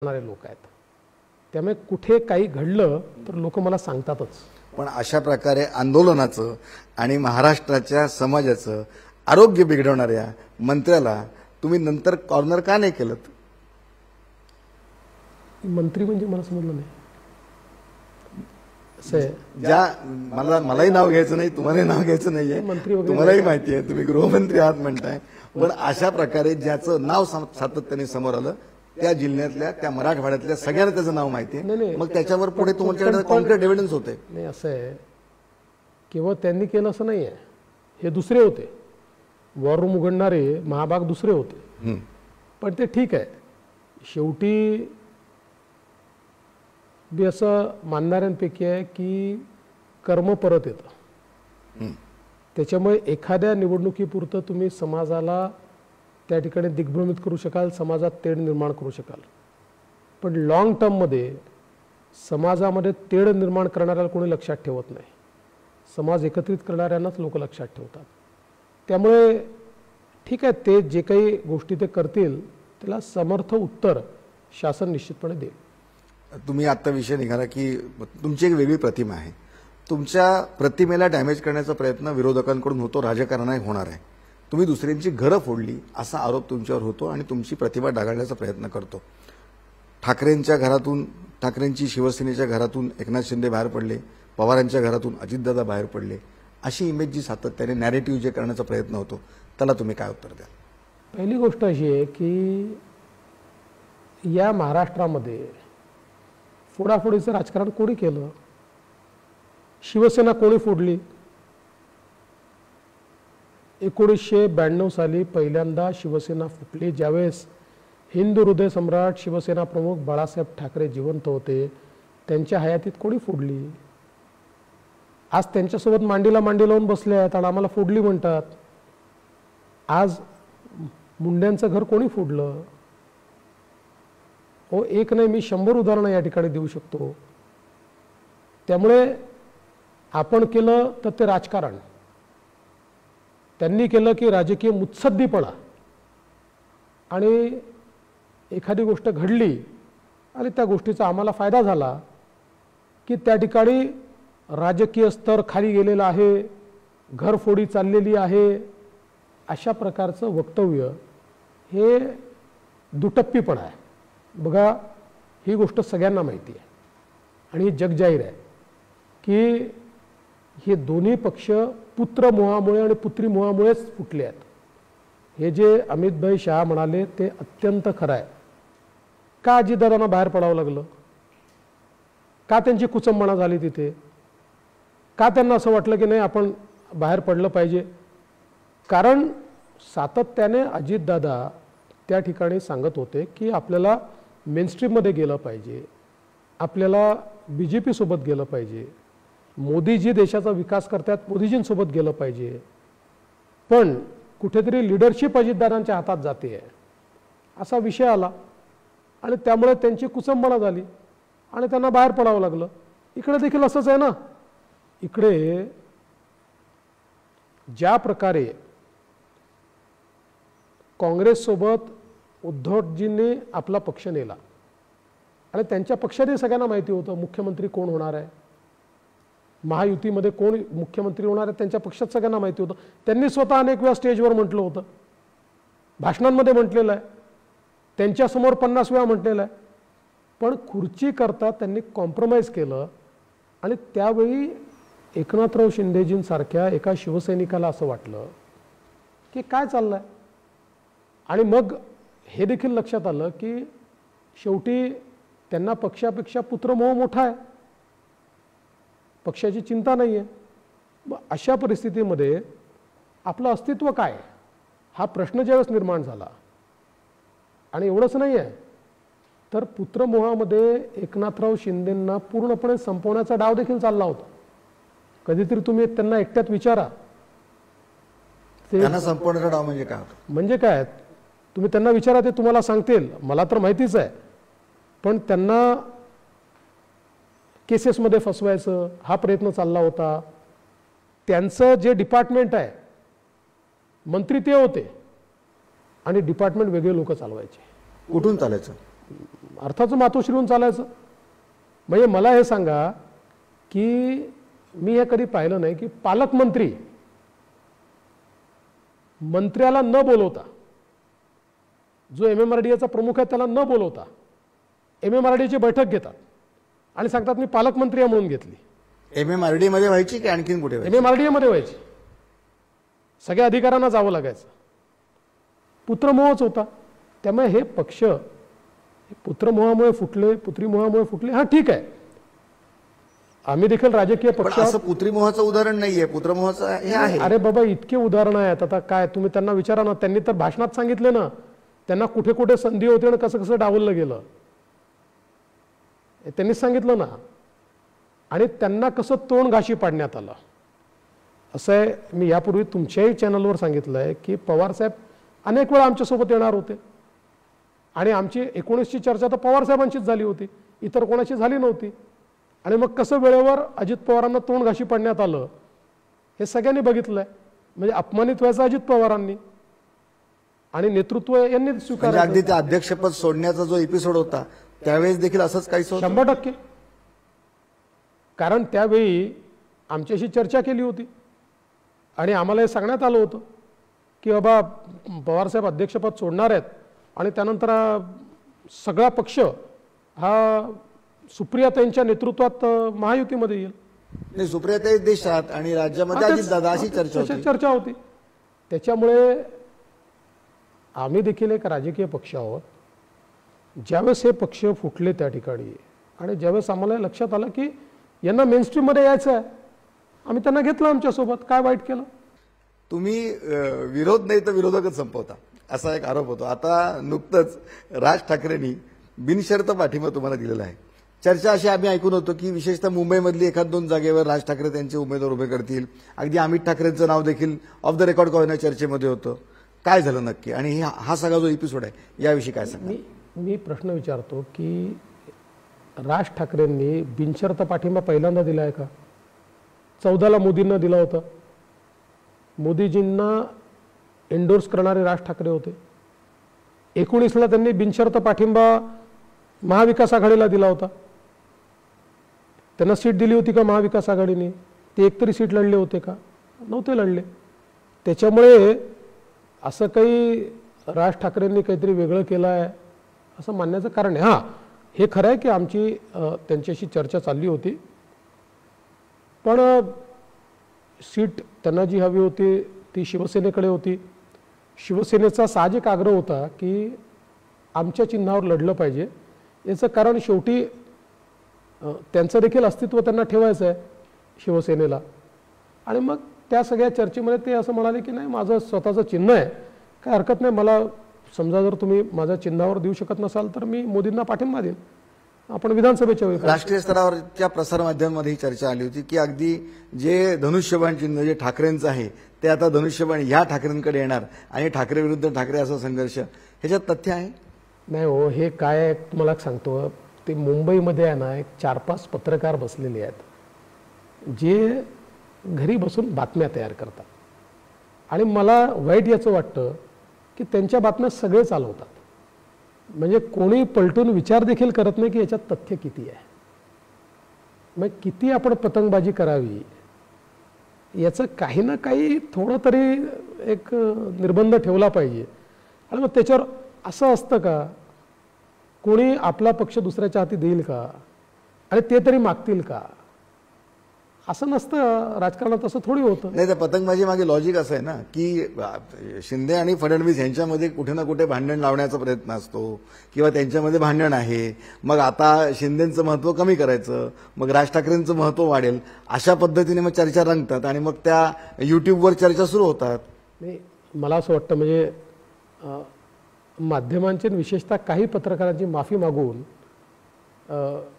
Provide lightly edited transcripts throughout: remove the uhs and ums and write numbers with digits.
करणारे लोक आहेत। त्यामुळे कुठे काही घडलं तर लोक मला सांगतातच। पण अशा प्रकारे आंदोलनाचं आणि महाराष्ट्राच्या समाजाचं आरोग्य बिघडवणाऱ्या मंत्र्याला तुम्ही नंतर कॉर्नर का नाही केलं? मंत्री म्हणजे मला समजलं नाही। ज्या मलाही नाव घ्यायचं नाही, तुम्हालाही नाव घ्यायचं नाहीये, तुम्हालाही माहिती आहे तुम्ही गृहमंत्री आहात म्हणताय, पण अशा प्रकारे ज्याचं नाव सातत्याने समोर आलं त्या जिल्ह्यातल्या त्या मराठवाड्यातल्या सगळ्यांना त्याचं नाव माहिती आहे, मग त्याच्यावर पुढे तुमच्याकडे कॉन्क्रीट एव्हिडन्स होते? नाही, असं आहे किंवा त्यांनी केलं असं नाहीये, हे दुसरे होते, वॉर रूम उघडणारे महाभाग दुसरे होते। पण ते ठीक आहे, शेवटी मी असं मानणाऱ्यांपैकी आहे की कर्म परत येतं। त्याच्यामुळे एखाद्या निवडणुकीपुरतं तुम्ही समाजाला त्या ठिकाणी दिग्भ्रमित करू शकाल, समाजात तेढ निर्माण करू शकाल, पण लॉंग टर्ममध्ये समाजामध्ये तेढ निर्माण करणाऱ्याला कोणी लक्षात ठेवत नाही, समाज एकत्रित करणाऱ्यांनाच लोक लक्षात ठेवतात। त्यामुळे ठीक आहे, ते जे काही गोष्टी ते करतील त्याला समर्थ उत्तर शासन निश्चितपणे देईल। तुम्ही आत्ता विषय निघाला की तुमची एक वेगळी प्रतिमा आहे, तुमच्या प्रतिमेला डॅमेज करण्याचा प्रयत्न विरोधकांकडून होतो, राजकारणाने होणार आहे। तुम्ही दुसऱ्यांची घरं फोडली असा आरोप तुमच्यावर होतो आणि तुमची प्रतिमा डागाळण्याचा प्रयत्न करतो। ठाकरेंच्या घरातून, ठाकरेंची शिवसेनेच्या घरातून एकनाथ शिंदे बाहेर पडले, पवारांच्या घरातून अजितदादा बाहेर पडले, अशी इमेज जी सातत्याने नॅरेटिव्ह जे करण्याचा प्रयत्न होतो त्याला तुम्ही काय उत्तर द्याल? पहिली गोष्ट अशी आहे की या महाराष्ट्रामध्ये फोडाफोडीचं राजकारण कोणी केलं? शिवसेना कोणी फोडली? 1992 साली पहिल्यांदा शिवसेना फुटली, ज्यावेळेस हिंदू हृदय सम्राट शिवसेना प्रमुख बाळासाहेब ठाकरे जिवंत होते, त्यांच्या हयातीत कोणी फोडली? आज त्यांच्यासोबत मांडीला मांडी लावून बसले आहेत आणि आम्हाला फोडली म्हणतात। आज मुंड्यांचं घर कोणी फोडलं? हो, एक नाही, मी 100 उदाहरणं या ठिकाणी देऊ शकतो। त्यामुळे आपण केलं तर ते राजकारण, त्यांनी केलं की राजकीय मुत्सद्दीपणा, आणि एखादी गोष्ट घडली आणि त्या गोष्टीचा आम्हाला फायदा झाला की त्या ठिकाणी राजकीय स्तर खाली गेलेला आहे, घरफोडी चाललेली आहे, अशा प्रकारचं वक्तव्य हे दुटप्पीपणा आहे। बघा, ही गोष्ट सगळ्यांना माहिती आहे आणि ही जगजाहीर आहे की हे दोन्ही पक्ष पुत्रमोहामुळे आणि पुत्रीमोहामुळेच फुटले आहेत। हे जे अमितभाई शहा म्हणाले ते अत्यंत खरं आहे। का अजितदादांना बाहेर पडावं लागलं? का त्यांची कुचंबणा झाली तिथे? का त्यांना असं वाटलं की नाही आपण बाहेर पडलं पाहिजे? कारण सातत्याने अजितदादा त्या ठिकाणी सांगत होते की आपल्याला मेनस्ट्रीममध्ये गेलं पाहिजे, आपल्याला BJP सोबत गेलं पाहिजे, मोदीजी देशाचा विकास करतात मोदीजींसोबत गेलं पाहिजे, पण कुठेतरी लीडरशिप अजितदादांच्या हातात जाते आहे असा विषय आला आणि त्यामुळे त्यांची कुचंबणा झाली आणि त्यांना बाहेर पडावं लागलं। इकडे देखील असंच आहे ना। इकडे ज्या प्रकारे काँग्रेससोबत उद्धवजींनी आपला पक्ष नेला आणि त्यांच्या पक्षाने सगळ्यांना माहिती होतं मुख्यमंत्री कोण होणार आहे, महायुतीमध्ये कोण मुख्यमंत्री होणार आहे, त्यांच्या पक्षात सगळ्यांना माहिती होतं। त्यांनी स्वतः अनेक वेळा स्टेजवर म्हटलं होतं, भाषणांमध्ये म्हटलेलं आहे, त्यांच्यासमोर 50 वेळा म्हटलेलं आहे, पण खुर्ची करता त्यांनी कॉम्प्रोमाइज केलं आणि त्यावेळी एकनाथराव शिंदेजींसारख्या एका शिवसैनिकाला असं वाटलं की काय चाललंय, आणि मग हे देखील लक्षात आलं की शेवटी त्यांना पक्षापेक्षा पुत्रमोह मोठा आहे, पक्षाची चिंता नाही आहे। मग अशा परिस्थितीमध्ये आपलं अस्तित्व काय हा प्रश्न ज्यावेळेस निर्माण झाला, आणि एवढंच नाही आहे तर पुत्रमोहामध्ये एकनाथराव शिंदेंना पूर्णपणे संपवण्याचा डाव देखील चालला होता। कधीतरी तुम्ही त्यांना एकट्यात विचारा, त्यांना संपवण्याचा डाव म्हणजे काय? म्हणजे काय तुम्ही त्यांना विचारा, ते तुम्हाला सांगतील। मला तर माहितीच आहे, पण त्यांना केसेसमध्ये फसवायचं हा प्रयत्न चालला होता। त्यांचं जे डिपार्टमेंट आहे, मंत्री ते होते आणि डिपार्टमेंट वेगळे लोक चालवायचे। कुठून चालायचं? अर्थाचं मातोश्रीहून चालायचं. म्हणजे मला हे सांगा की मी हे कधी पाहिलं नाही की पालकमंत्री मंत्र्याला न बोलवता, जो MMRDAचा प्रमुख आहे त्याला न बोलवता MMRDAची बैठक घेतात आणि सांगतात मी पालकमंत्री आहे म्हणून घेतली. MMRDA मध्ये व्हायची की आणखीन कुठे व्हायची? MMRDA मध्ये व्हायची. सगळ्या अधिकाऱ्यांना जावं लागायचं. पुत्रमोहच होता. त्यामुळे हे पक्ष पुत्रमोहामुळे फुटले, पुत्रीमोहामुळे फुटले. हा ठीक आहे, आम्ही देखील राजकीय पण पक्ष. असं पुत्रीमोहाचं उदाहरण नाहीये, पुत्रमोहाचं हे आहे. अरे बाबा, इतके उदाहरणं आहेत. आता काय तुम्ही त्यांना विचारा ना, त्यांनी तर भाषणात सांगितले ना त्यांना कुठे कुठे संधी होती आणि कसं कसं डावललं गेलं, त्यांनीच सांगितलं ना. आणि त्यांना कसं तोंड घाशी पाडण्यात आलं. असं आहे, मी यापूर्वी तुमच्याही चॅनलवर सांगितलंय की पवारसाहेब अनेक वेळा आमच्यासोबत येणार होते आणि आमची 19ची चर्चा तर पवारसाहेबांचीच झाली होती, इतर कोणाची झाली नव्हती. आणि मग कसं वेळेवर अजित पवारांना तोंड घाशी पाडण्यात आलं हे सगळ्यांनी बघितलंय. म्हणजे अपमानित व्हायचं अजित पवारांनी आणि नेतृत्व यांनी म्हणजे स्वीकारलं. अगदी ते अध्यक्षपद सोडण्याचा जो एपिसोड होता त्यावेळेस देखील असंच काहीच होतं. 100%. कारण त्यावेळी आमच्याशी चर्चा केली होती आणि आम्हाला हे सांगण्यात आलं होतं की बाबा पवारसाहेब अध्यक्षपद सोडणार आहेत आणि त्यानंतर सगळा पक्ष हा सुप्रियाताईंच्या नेतृत्वात महायुतीमध्ये येईल. नाही, सुप्रियाताई देशात आणि राज्यामध्ये अजितदादा अशी चर्चा होती. त्याच्यामुळे आम्ही देखील एक राजकीय पक्ष आहोत. ज्यावेळेस हे पक्ष फुटले त्या ठिकाणी आणि ज्यावेळेस आम्हाला लक्षात आलं की यांना मेनस्ट्रीममध्ये यायचं आहे, आम्ही त्यांना घेतलं आमच्यासोबत. काय वाईट केलं? तुम्ही विरोध नाही तर विरोधकच संपवता असा एक आरोप होतो. आता नुकतंच राज ठाकरेंनी बिनशर्त पाठिंबा तुम्हाला दिलेला आहे. चर्चा अशी आम्ही ऐकून होतो की विशेषतः मुंबईमधली एखाद दोन जागेवर राज ठाकरे त्यांचे उमेदवार उभे करतील. अगदी अमित ठाकरेंचं नाव देखील ऑफ द रेकॉर्ड कॉर्नर चर्चेमध्ये होतं. काय झालं नक्की आणि हा सगळा जो एपिसोड आहे याविषयी काय सांगा? मी प्रश्न विचारतो की राज ठाकरेंनी बिनशर्त पाठिंबा पहिल्यांदा दिला आहे का? 14ला मोदींना दिला होता. मोदीजींना एंडोर्स करणारे राज ठाकरे होते. 19ला त्यांनी बिनशर्त पाठिंबा महाविकास आघाडीला दिला होता. त्यांना सीट दिली होती का महाविकास आघाडीने? ते एकतरी सीट लढले होते का? नव्हते लढले. त्याच्यामुळे असं काही राज ठाकरेंनी काहीतरी वेगळं केलं आहे असं मानण्याचं कारण आहे. हां, हे खरं आहे की आमची त्यांच्याशी चर्चा चालली होती, पण सीट त्यांना जी हवी होती ती शिवसेनेकडे होती. शिवसेनेचा साहजिक आग्रह होता की आमच्या चिन्हावर लढलं पाहिजे. याचं कारण शेवटी त्यांचं देखील अस्तित्व त्यांना ठेवायचं आहे शिवसेनेला. आणि मग त्या सगळ्या चर्चेमध्ये ते असं म्हणाले की नाही, माझं स्वतःचं चिन्ह आहे, काय हरकत नाही, मला समजा जर तुम्ही माझ्या चिन्हावर देऊ शकत नसाल तर मी मोदींना पाठिंबा देईन, आपण विधानसभेच्या वेळी. राष्ट्रीय स्तरावरच्या प्रसारमाध्यमांमध्ये ही चर्चा आली होती की अगदी जे धनुष्यबाण चिन्ह जे ठाकरेंचं आहे ते आता धनुष्यबाण ह्या ठाकरेंकडे येणार आणि ठाकरे विरुद्ध ठाकरे असा संघर्ष, ह्याच्यात तथ्य आहे? नाही हो, हे काय तुम्हाला सांगतो, ते मुंबईमध्ये आहे ना, एक 4-5 पत्रकार बसलेले आहेत जे घरी बसून बातम्या तयार करतात. आणि मला वाईट याचं वाटतं की त्यांच्या बातम्या सगळे चालवतात. म्हणजे कोणी पलटून विचार देखील करत नाही की याच्यात तथ्य किती आहे. मग किती आपण पतंगबाजी करावी याचं काही ना काही थोडं तरी एक निर्बंध ठेवला पाहिजे. आणि मग त्याच्यावर असं असतं का, कोणी आपला पक्ष दुसऱ्याच्या हाती देईल का आणि ते तरी मागतील का? असं नसतं राजकारणात, असं थोडी होतं. नाही, त्या पतंगबाजी मागे लॉजिक असं आहे ना की शिंदे आणि फडणवीस यांच्यामध्ये कुठे ना कुठे भांडण लावण्याचा प्रयत्न असतो किंवा त्यांच्यामध्ये भांडण आहे, मग आता शिंदेचं महत्व कमी करायचं, मग राज ठाकरेंचं महत्व वाढेल, अशा पद्धतीने मग चर्चा रंगतात आणि मग त्या युट्यूबवर चर्चा सुरू होतात. नाही, मला असं वाटतं म्हणजे माध्यमांची विशेषतः काही पत्रकारांची माफी मागून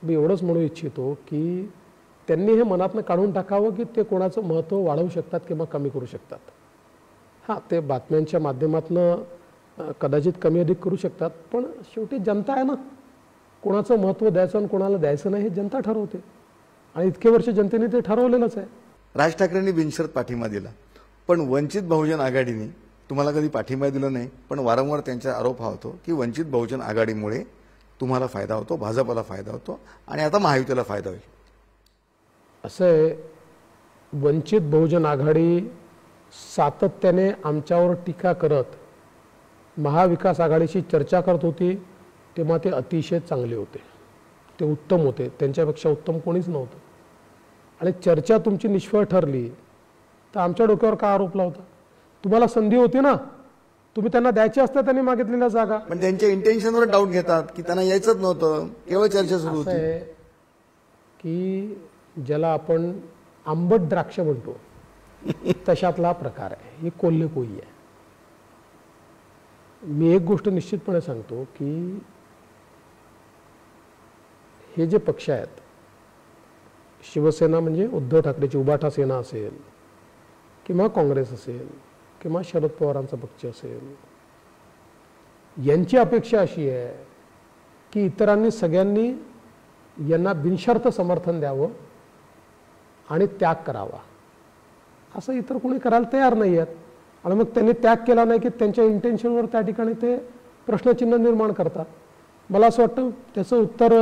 मी एवढंच म्हणू इच्छितो की त्यांनी हे मनातनं काढून टाकावं की ते कोणाचं महत्त्व वाढवू शकतात किंवा कमी करू शकतात. हां, ते बातम्यांच्या माध्यमातनं कदाचित कमी अधिक करू शकतात, पण शेवटी जनता आहे ना, कोणाचं महत्त्व द्यायचं आणि कोणाला द्यायचं नाही हे जनता ठरवते आणि इतके वर्ष जनतेने ते ठरवलेलंच आहे. राज ठाकरेंनी बिनशर्त पाठिंबा दिला, पण वंचित बहुजन आघाडीने तुम्हाला कधी पाठिंबा दिला नाही, पण वारंवार त्यांचा आरोप हा होतो की वंचित बहुजन आघाडीमुळे तुम्हाला फायदा होतो, भाजपला फायदा होतो आणि आता महायुतीला फायदा होईल. असं आहे, वंचित बहुजन आघाडी सातत्याने आमच्यावर टीका करत महाविकास आघाडीशी चर्चा करत होती, तेव्हा ते अतिशय चांगले होते, ते उत्तम होते, त्यांच्यापेक्षा उत्तम कोणीच नव्हतं. आणि चर्चा तुमची निष्फळ ठरली तर आमच्या डोक्यावर का आरोप लावता? तुम्हाला संधी होती ना, तुम्ही त्यांना द्यायची असतं त्यांनी मागितलेल्या जागा. पण त्यांच्या इंटेन्शनवर डाऊट घेतात की त्यांना यायचंच नव्हतं, केवळ चर्चा सुरू असं होती. आहे की ज्याला आपण आंबट द्राक्ष म्हणतो तशातला प्रकार आहे, ही कोल्हेपोई आहे. मी एक गोष्ट निश्चितपणे सांगतो की हे जे पक्ष आहेत, शिवसेना म्हणजे उद्धव ठाकरेची उबाठा सेना असेल किंवा काँग्रेस असेल किंवा शरद पवारांचा पक्ष असेल, यांची अपेक्षा अशी आहे की इतरांनी सगळ्यांनी यांना बिनशर्त समर्थन द्यावं आणि त्याग करावा. असं इतर कोणी करायला तयार नाही आहेत. आणि मग त्यांनी त्याग केला नाही की त्यांच्या इंटेन्शनवर त्या ठिकाणी ते प्रश्नचिन्ह निर्माण करतात. मला असं वाटतं त्याचं उत्तर